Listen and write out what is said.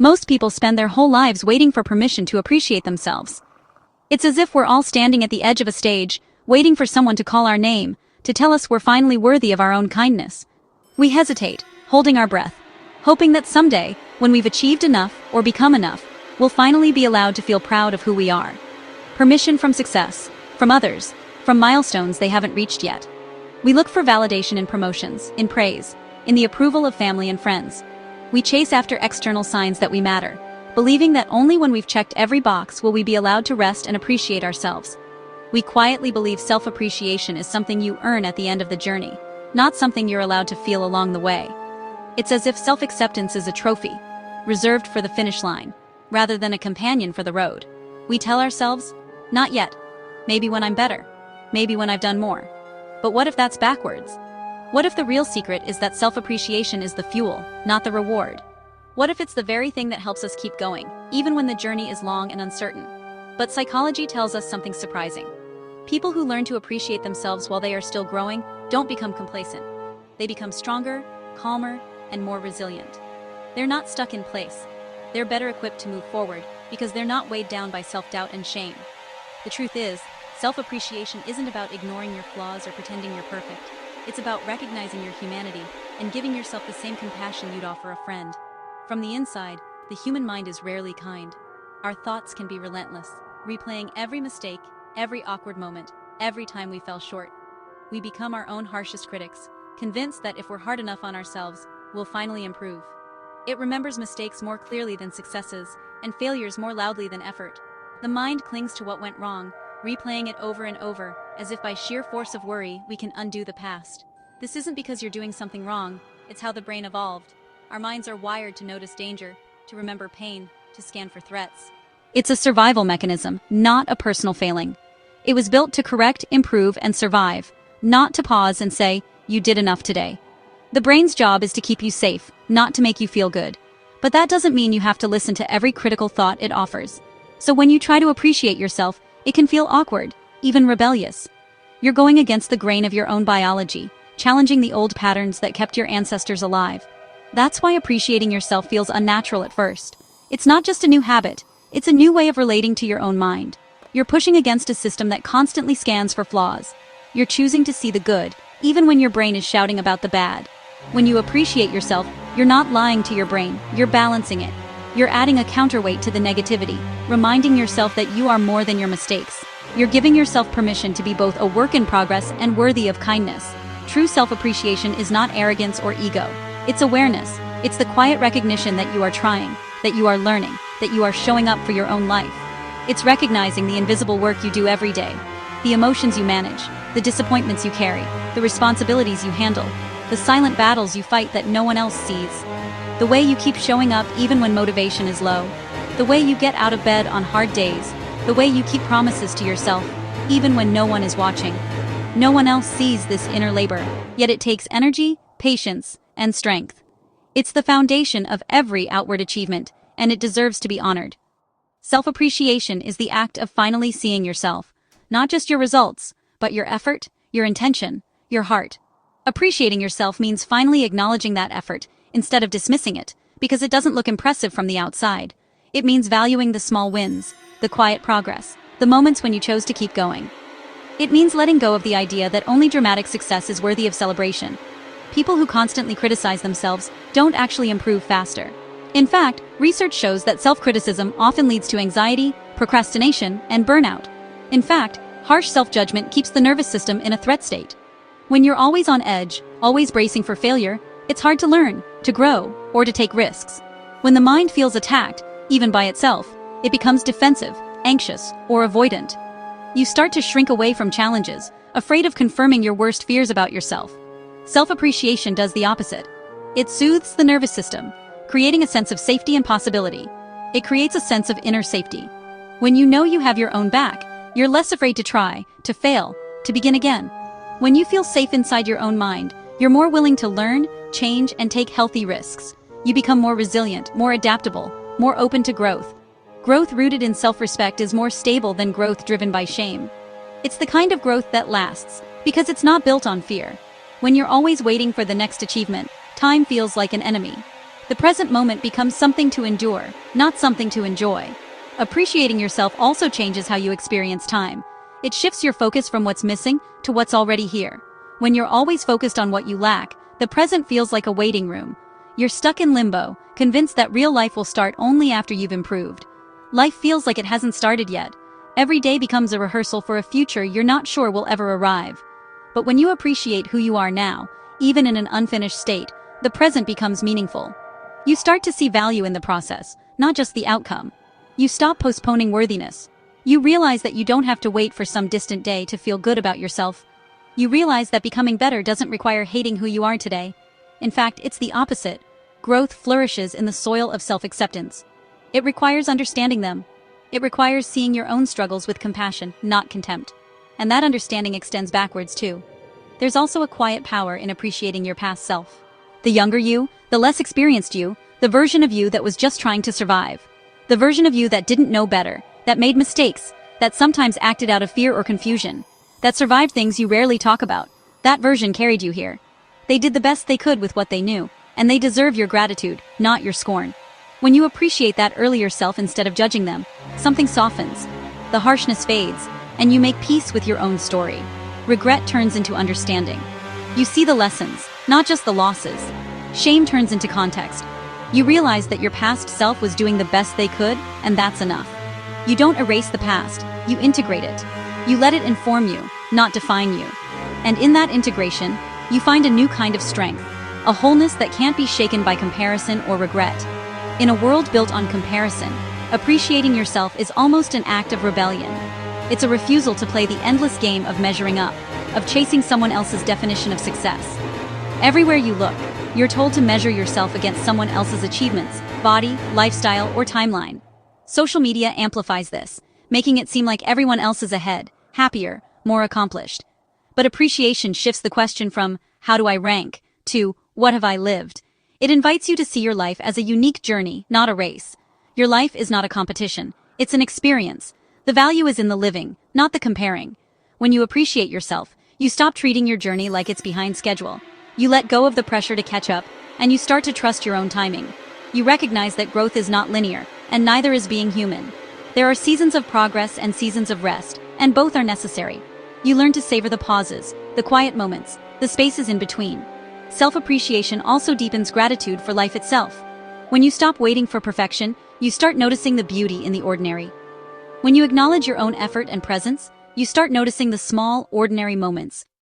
Most people spend their whole lives waiting for permission to appreciate themselves. It's as if we're all standing at the edge of a stage, waiting for someone to call our name, to tell us we're finally worthy of our own kindness. We hesitate, holding our breath, hoping that someday, when we've achieved enough or become enough, we'll finally be allowed to feel proud of who we are. Permission from success, from others, from milestones they haven't reached yet. We look for validation in promotions, in praise, in the approval of family and friends. We chase after external signs that we matter, believing that only when we've checked every box will we be allowed to rest and appreciate ourselves. We quietly believe self-appreciation is something you earn at the end of the journey, not something you're allowed to feel along the way. It's as if self-acceptance is a trophy, reserved for the finish line, rather than a companion for the road. We tell ourselves, not yet. Maybe when I'm better. Maybe when I've done more. But what if that's backwards? What if the real secret is that self-appreciation is the fuel, not the reward? What if it's the very thing that helps us keep going, even when the journey is long and uncertain? But psychology tells us something surprising. People who learn to appreciate themselves while they are still growing don't become complacent. They become stronger, calmer, and more resilient. They're not stuck in place. They're better equipped to move forward because they're not weighed down by self-doubt and shame. The truth is, self-appreciation isn't about ignoring your flaws or pretending you're perfect. It's about recognizing your humanity and giving yourself the same compassion you'd offer a friend. From the inside, the human mind is rarely kind. Our thoughts can be relentless, replaying every mistake, every awkward moment, every time we fell short. We become our own harshest critics, convinced that if we're hard enough on ourselves, we'll finally improve. It remembers mistakes more clearly than successes, and failures more loudly than effort. The mind clings to what went wrong, replaying it over and over, as if by sheer force of worry we can undo the past. This isn't because you're doing something wrong, it's how the brain evolved. Our minds are wired to notice danger, to remember pain, to scan for threats. It's a survival mechanism, not a personal failing. It was built to correct, improve, and survive, not to pause and say, you did enough today. The brain's job is to keep you safe, not to make you feel good. But that doesn't mean you have to listen to every critical thought it offers. So when you try to appreciate yourself, it can feel awkward, even rebellious. You're going against the grain of your own biology, challenging the old patterns that kept your ancestors alive. That's why appreciating yourself feels unnatural at first. It's not just a new habit, it's a new way of relating to your own mind. You're pushing against a system that constantly scans for flaws. You're choosing to see the good, even when your brain is shouting about the bad. When you appreciate yourself, you're not lying to your brain, you're balancing it. You're adding a counterweight to the negativity, reminding yourself that you are more than your mistakes. You're giving yourself permission to be both a work in progress and worthy of kindness. True self-appreciation is not arrogance or ego. It's awareness. It's the quiet recognition that you are trying, that you are learning, that you are showing up for your own life. It's recognizing the invisible work you do every day, the emotions you manage, the disappointments you carry, the responsibilities you handle, the silent battles you fight that no one else sees. The way you keep showing up even when motivation is low. The way you get out of bed on hard days. The way you keep promises to yourself, even when no one is watching. No one else sees this inner labor, yet it takes energy, patience, and strength. It's the foundation of every outward achievement, and it deserves to be honored. Self-appreciation is the act of finally seeing yourself, not just your results, but your effort, your intention, your heart. Appreciating yourself means finally acknowledging that effort, instead of dismissing it, because it doesn't look impressive from the outside. It means valuing the small wins, the quiet progress, the moments when you chose to keep going. It means letting go of the idea that only dramatic success is worthy of celebration. People who constantly criticize themselves don't actually improve faster. In fact, research shows that self-criticism often leads to anxiety, procrastination, and burnout. In fact, harsh self-judgment keeps the nervous system in a threat state. When you're always on edge, always bracing for failure, it's hard to learn, to grow, or to take risks. When the mind feels attacked, even by itself, it becomes defensive, anxious, or avoidant. You start to shrink away from challenges, afraid of confirming your worst fears about yourself. Self-appreciation does the opposite. It soothes the nervous system, creating a sense of safety and possibility. It creates a sense of inner safety. When you know you have your own back, you're less afraid to try, to fail, to begin again. When you feel safe inside your own mind, you're more willing to learn, change, and take healthy risks. You become more resilient, more adaptable, more open to growth. Growth rooted in self-respect is more stable than growth driven by shame. It's the kind of growth that lasts, because it's not built on fear. When you're always waiting for the next achievement, time feels like an enemy. The present moment becomes something to endure, not something to enjoy. Appreciating yourself also changes how you experience time. It shifts your focus from what's missing to what's already here. When you're always focused on what you lack, the present feels like a waiting room. You're stuck in limbo, convinced that real life will start only after you've improved. Life feels like it hasn't started yet. Every day becomes a rehearsal for a future you're not sure will ever arrive. But when you appreciate who you are now, even in an unfinished state, the present becomes meaningful. You start to see value in the process, not just the outcome. You stop postponing worthiness. You realize that you don't have to wait for some distant day to feel good about yourself. You realize that becoming better doesn't require hating who you are today. In fact, it's the opposite. Growth flourishes in the soil of self-acceptance. It requires understanding them. It requires seeing your own struggles with compassion, not contempt. And that understanding extends backwards too. There's also a quiet power in appreciating your past self. The younger you, the less experienced you, the version of you that was just trying to survive. The version of you that didn't know better, that made mistakes, that sometimes acted out of fear or confusion, that survived things you rarely talk about. That version carried you here. They did the best they could with what they knew, and they deserve your gratitude, not your scorn. When you appreciate that earlier self instead of judging them, something softens, the harshness fades, and you make peace with your own story. Regret turns into understanding. You see the lessons, not just the losses. Shame turns into context. You realize that your past self was doing the best they could, and that's enough. You don't erase the past, you integrate it. You let it inform you, not define you. And in that integration, you find a new kind of strength, a wholeness that can't be shaken by comparison or regret. In a world built on comparison, appreciating yourself is almost an act of rebellion. It's a refusal to play the endless game of measuring up, of chasing someone else's definition of success. Everywhere you look, you're told to measure yourself against someone else's achievements, body, lifestyle, or timeline. Social media amplifies this, making it seem like everyone else is ahead, happier, more accomplished. But appreciation shifts the question from, how do I rank, to, what have I lived? It invites you to see your life as a unique journey, not a race. Your life is not a competition, it's an experience. The value is in the living, not the comparing. When you appreciate yourself, you stop treating your journey like it's behind schedule. You let go of the pressure to catch up, and you start to trust your own timing. You recognize that growth is not linear, and neither is being human. There are seasons of progress and seasons of rest, and both are necessary. You learn to savor the pauses, the quiet moments, the spaces in between. Self-appreciation also deepens gratitude for life itself. When you stop waiting for perfection, you start noticing the beauty in the ordinary. When you acknowledge your own effort and presence, you start noticing the small, ordinary moments,